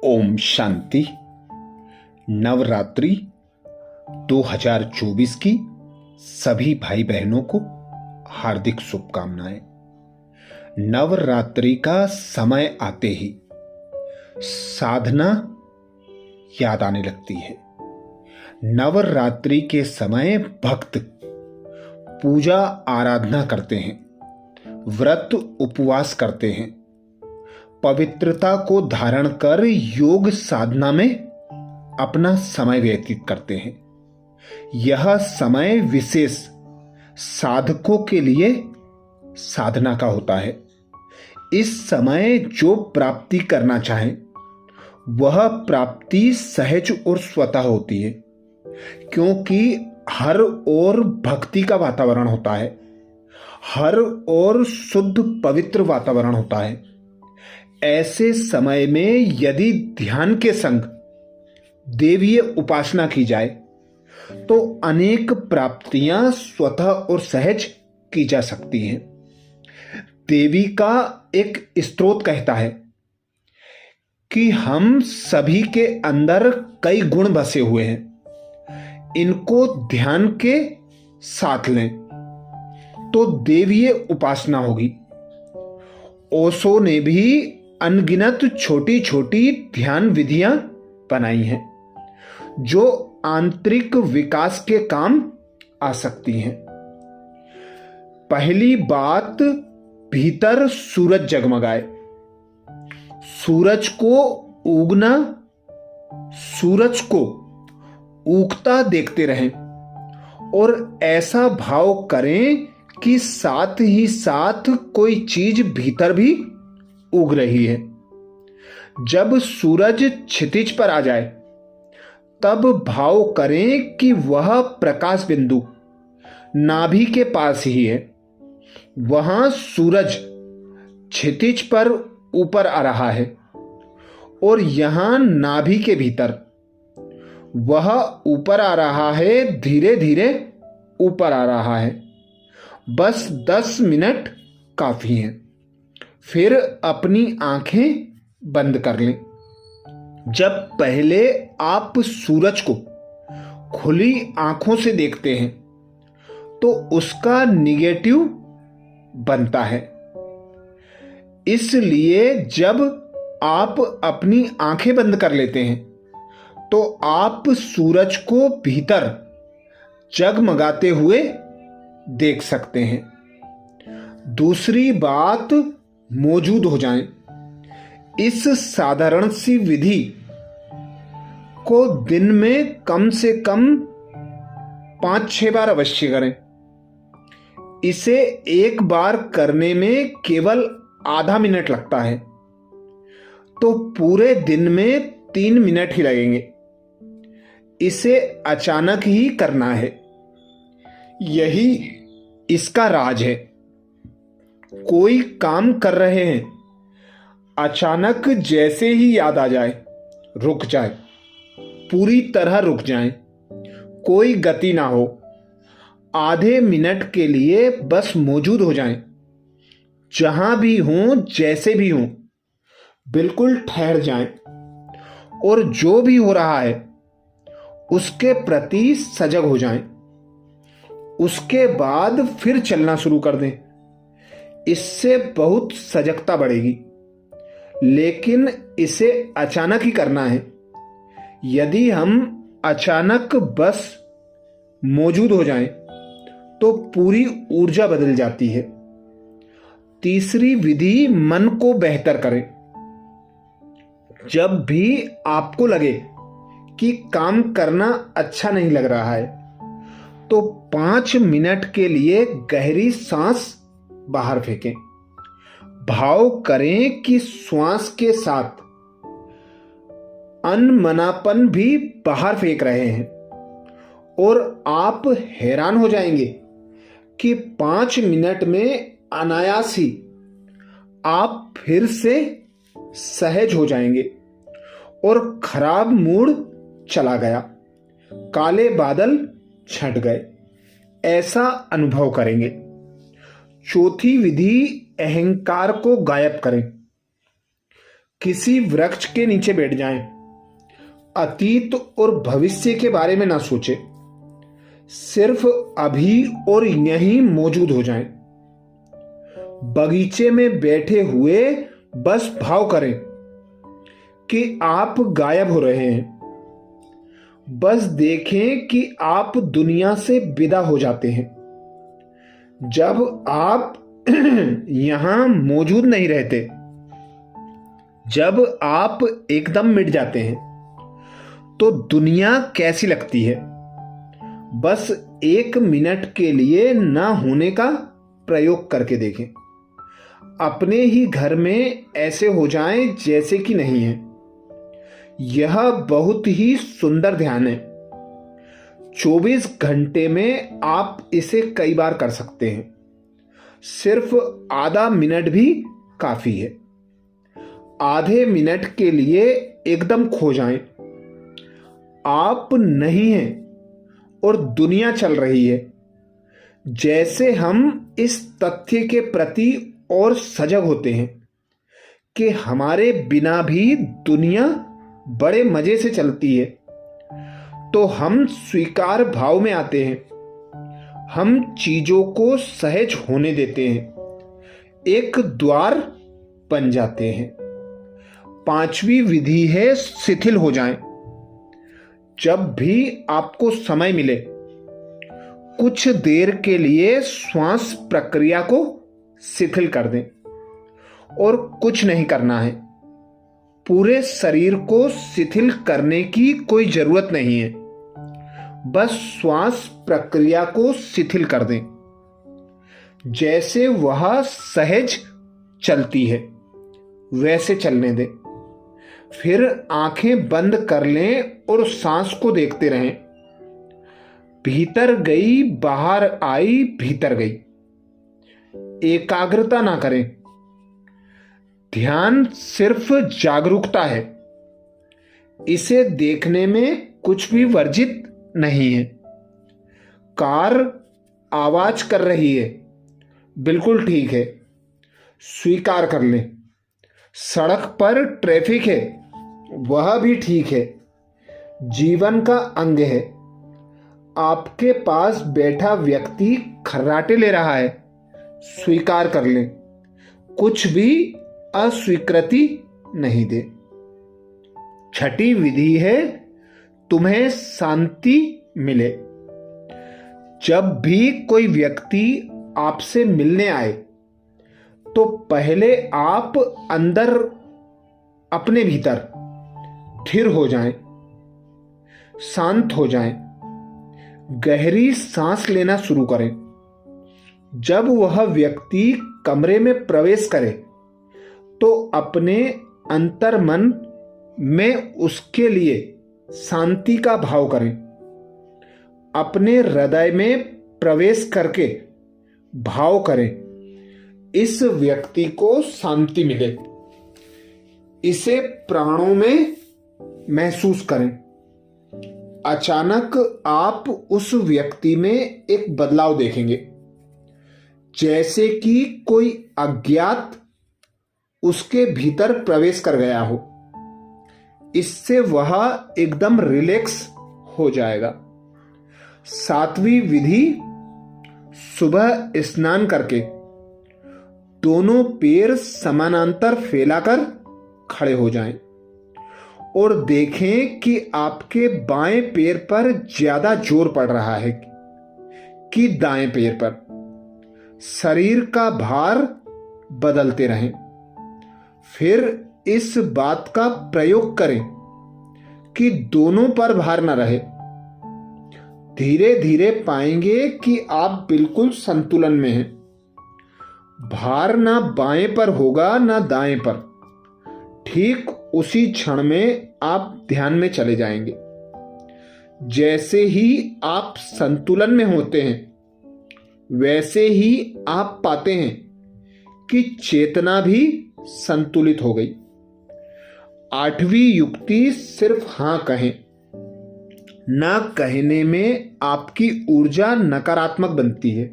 ओम शांति। नवरात्रि 2024 की सभी भाई बहनों को हार्दिक शुभकामनाएं। नवरात्रि का समय आते ही साधना याद आने लगती है। नवरात्रि के समय भक्त पूजा आराधना करते हैं, व्रत उपवास करते हैं, पवित्रता को धारण कर योग साधना में अपना समय व्यतीत करते हैं। यह समय विशेष साधकों के लिए साधना का होता है। इस समय जो प्राप्ति करना चाहे वह प्राप्ति सहज और स्वतः होती है, क्योंकि हर ओर भक्ति का वातावरण होता है, हर ओर शुद्ध पवित्र वातावरण होता है। ऐसे समय में यदि ध्यान के संग देवीय उपासना की जाए तो अनेक प्राप्तियां स्वतः और सहज की जा सकती हैं। देवी का एक स्त्रोत कहता है कि हम सभी के अंदर कई गुण बसे हुए हैं, इनको ध्यान के साथ लें तो देवीय उपासना होगी। ओशो ने भी अनगिनत छोटी छोटी ध्यान विधियां बनाई हैं जो आंतरिक विकास के काम आ सकती हैं। पहली बात, भीतर सूरज जगमगाए। सूरज को उगना, सूरज को उगता देखते रहें और ऐसा भाव करें कि साथ ही साथ कोई चीज भीतर भी उग रही है। जब सूरज क्षितिज पर आ जाए तब भाव करें कि वह प्रकाश बिंदु नाभि के पास ही है। वहां सूरज क्षितिज पर ऊपर आ रहा है और यहां नाभि के भीतर वह ऊपर आ रहा है, धीरे धीरे ऊपर आ रहा है। बस 10 मिनट काफी हैं। फिर अपनी आंखें बंद कर लें। जब पहले आप सूरज को खुली आंखों से देखते हैं तो उसका निगेटिव बनता है, इसलिए जब आप अपनी आंखें बंद कर लेते हैं तो आप सूरज को भीतर जगमगाते हुए देख सकते हैं। दूसरी बात, मौजूद हो जाएं। इस साधारण सी विधि को दिन में कम से कम 5-6 बार अवश्य करें। इसे एक बार करने में केवल आधा मिनट लगता है तो पूरे दिन में 3 मिनट ही लगेंगे। इसे अचानक ही करना है, यही इसका राज है। कोई काम कर रहे हैं, अचानक जैसे ही याद आ जाए रुक जाए, पूरी तरह रुक जाएं, कोई गति ना हो। आधे मिनट के लिए बस मौजूद हो जाएं। जहां भी हों, जैसे भी हों, बिल्कुल ठहर जाएं और जो भी हो रहा है उसके प्रति सजग हो जाएं। उसके बाद फिर चलना शुरू कर दें। इससे बहुत सजगता बढ़ेगी, लेकिन इसे अचानक ही करना है। यदि हम अचानक बस मौजूद हो जाएं तो पूरी ऊर्जा बदल जाती है। तीसरी विधि, मन को बेहतर करें। जब भी आपको लगे कि काम करना अच्छा नहीं लग रहा है तो 5 मिनट के लिए गहरी सांस बाहर फेंकें। भाव करें कि श्वास के साथ अनमनापन भी बाहर फेंक रहे हैं और आप हैरान हो जाएंगे कि 5 मिनट में अनायास ही आप फिर से सहज हो जाएंगे और खराब मूड चला गया, काले बादल छंट गए, ऐसा अनुभव करेंगे। चौथी विधि, अहंकार को गायब करें। किसी वृक्ष के नीचे बैठ जाएं। अतीत और भविष्य के बारे में ना सोचें, सिर्फ अभी और यहीं मौजूद हो जाएं। बगीचे में बैठे हुए बस भाव करें कि आप गायब हो रहे हैं। बस देखें कि आप दुनिया से विदा हो जाते हैं। जब आप यहां मौजूद नहीं रहते, जब आप एकदम मिट जाते हैं, तो दुनिया कैसी लगती है? बस 1 मिनट के लिए ना होने का प्रयोग करके देखें। अपने ही घर में ऐसे हो जाएं जैसे कि नहीं है। यह बहुत ही सुंदर ध्यान है। 24 घंटे में आप इसे कई बार कर सकते हैं। सिर्फ आधा मिनट भी काफी है। आधे मिनट के लिए एकदम खो जाएं। आप नहीं हैं और दुनिया चल रही है। जैसे हम इस तथ्य के प्रति और सजग होते हैं कि हमारे बिना भी दुनिया बड़े मजे से चलती है, तो हम स्वीकार भाव में आते हैं। हम चीजों को सहज होने देते हैं, एक द्वार बन जाते हैं। 5वीं विधि है शिथिल हो जाएं। जब भी आपको समय मिले, कुछ देर के लिए श्वास प्रक्रिया को शिथिल कर दें। और कुछ नहीं करना है। पूरे शरीर को शिथिल करने की कोई जरूरत नहीं है। बस श्वास प्रक्रिया को शिथिल कर दें, जैसे वह सहज चलती है वैसे चलने दें। फिर आंखें बंद कर लें और सांस को देखते रहें। भीतर गई, बाहर आई, भीतर गई। एकाग्रता ना करें। ध्यान सिर्फ जागरूकता है। इसे देखने में कुछ भी वर्जित नहीं है। कार आवाज कर रही है, बिल्कुल ठीक है, स्वीकार कर लें। सड़क पर ट्रैफिक है, वह भी ठीक है, जीवन का अंग है। आपके पास बैठा व्यक्ति खर्राटे ले रहा है, स्वीकार कर लें। कुछ भी अस्वीकृति नहीं दे। 6ठी विधि है तुम्हें शांति मिले। जब भी कोई व्यक्ति आपसे मिलने आए, तो पहले आप अंदर, अपने भीतर स्थिर हो जाएं, शांत हो जाएं, गहरी सांस लेना शुरू करें। जब वह व्यक्ति कमरे में प्रवेश करे, तो अपने अंतर्मन में उसके लिए शांति का भाव करें। अपने हृदय में प्रवेश करके भाव करें, इस व्यक्ति को शांति मिले। इसे प्राणों में महसूस करें। अचानक आप उस व्यक्ति में एक बदलाव देखेंगे, जैसे कि कोई अज्ञात उसके भीतर प्रवेश कर गया हो। इससे वह एकदम रिलैक्स हो जाएगा। 7वीं विधि, सुबह स्नान करके दोनों पैर समानांतर फैलाकर खड़े हो जाएं और देखें कि आपके बाएं पैर पर ज्यादा जोर पड़ रहा है कि दाएं पैर पर। शरीर का भार बदलते रहें। फिर इस बात का प्रयोग करें कि दोनों पर भार न रहे। धीरे धीरे पाएंगे कि आप बिल्कुल संतुलन में हैं। भार ना बाएं पर होगा ना दाएं पर। ठीक उसी क्षण में आप ध्यान में चले जाएंगे। जैसे ही आप संतुलन में होते हैं, वैसे ही आप पाते हैं कि चेतना भी संतुलित हो गई। 8वीं युक्ति, सिर्फ हां कहें। ना कहने में आपकी ऊर्जा नकारात्मक बनती है।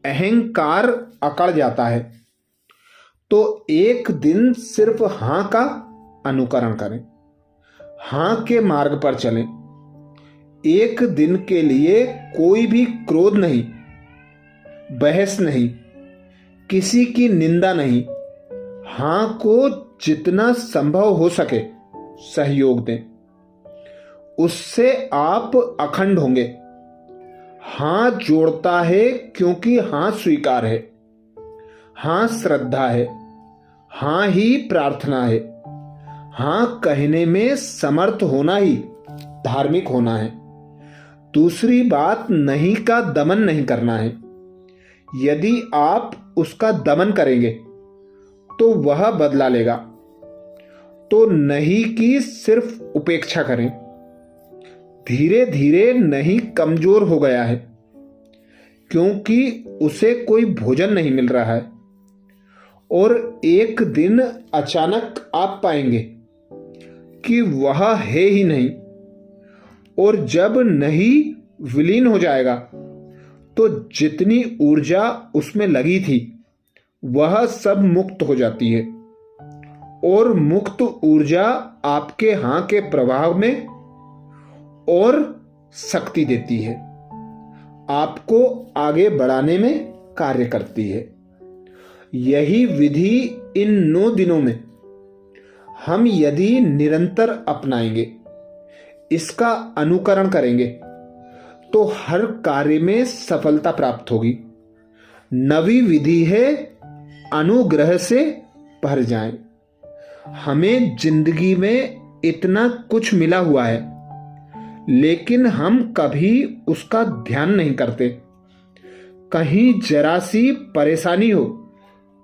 अहंकार अकड़ जाता है। तो एक दिन सिर्फ हां का अनुकरण करें, हां के मार्ग पर चलें। एक दिन के लिए कोई भी क्रोध नहीं, बहस नहीं, किसी की निंदा नहीं। हां को जितना संभव हो सके सहयोग दें, उससे आप अखंड होंगे। हां जोड़ता है क्योंकि हां स्वीकार है, हां श्रद्धा है, हां ही प्रार्थना है। हां कहने में समर्थ होना ही धार्मिक होना है। दूसरी बात, नहीं का दमन नहीं करना है। यदि आप उसका दमन करेंगे तो वह बदला लेगा। तो नहीं की सिर्फ उपेक्षा करें। धीरे धीरे नहीं कमजोर हो गया है क्योंकि उसे कोई भोजन नहीं मिल रहा है, और एक दिन अचानक आप पाएंगे कि वह है ही नहीं। और जब नहीं विलीन हो जाएगा तो जितनी ऊर्जा उसमें लगी थी वह सब मुक्त हो जाती है, और मुक्त ऊर्जा आपके हां के प्रभाव में और शक्ति देती है, आपको आगे बढ़ाने में कार्य करती है। यही विधि इन 9 दिनों में हम यदि निरंतर अपनाएंगे, इसका अनुकरण करेंगे, तो हर कार्य में सफलता प्राप्त होगी। नवी विधि है अनुग्रह से भर जाएं। हमें जिंदगी में इतना कुछ मिला हुआ है, लेकिन हम कभी उसका ध्यान नहीं करते। कहीं जरा सी परेशानी हो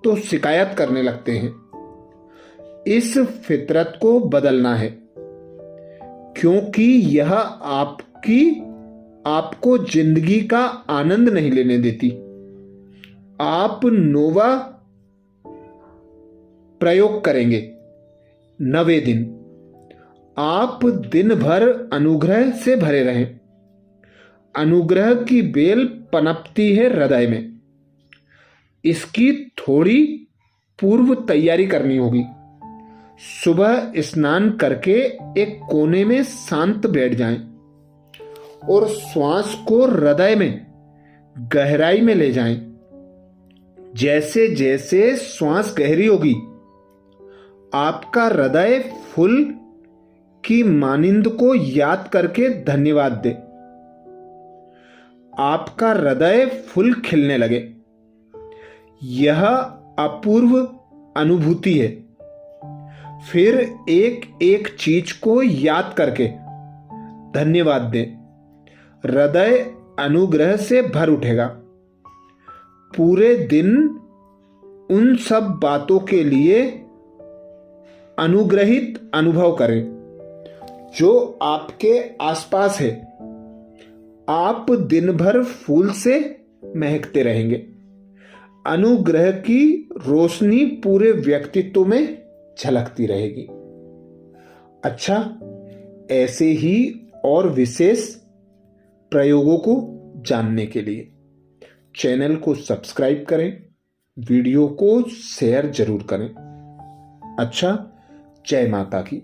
तो शिकायत करने लगते हैं। इस फितरत को बदलना है, क्योंकि यह आपको जिंदगी का आनंद नहीं लेने देती। आप नोवा प्रयोग करेंगे 9वें दिन। आप दिन भर अनुग्रह से भरे रहें। अनुग्रह की बेल पनपती है हृदय में। इसकी थोड़ी पूर्व तैयारी करनी होगी। सुबह स्नान करके एक कोने में शांत बैठ जाएं और श्वास को हृदय में गहराई में ले जाएं। जैसे जैसे श्वास गहरी होगी, आपका हृदय फूल की मानिंद को याद करके धन्यवाद दे। आपका हृदय फूल खिलने लगे। यह अपूर्व अनुभूति है। फिर एक एक चीज को याद करके धन्यवाद दें। हृदय अनुग्रह से भर उठेगा। पूरे दिन उन सब बातों के लिए अनुग्रहित अनुभव करें जो आपके आसपास है। आप दिन भर फूल से महकते रहेंगे। अनुग्रह की रोशनी पूरे व्यक्तित्व में झलकती रहेगी। अच्छा, ऐसे ही और विशेष प्रयोगों को जानने के लिए चैनल को सब्सक्राइब करें, वीडियो को शेयर जरूर करें। अच्छा, जय माता की।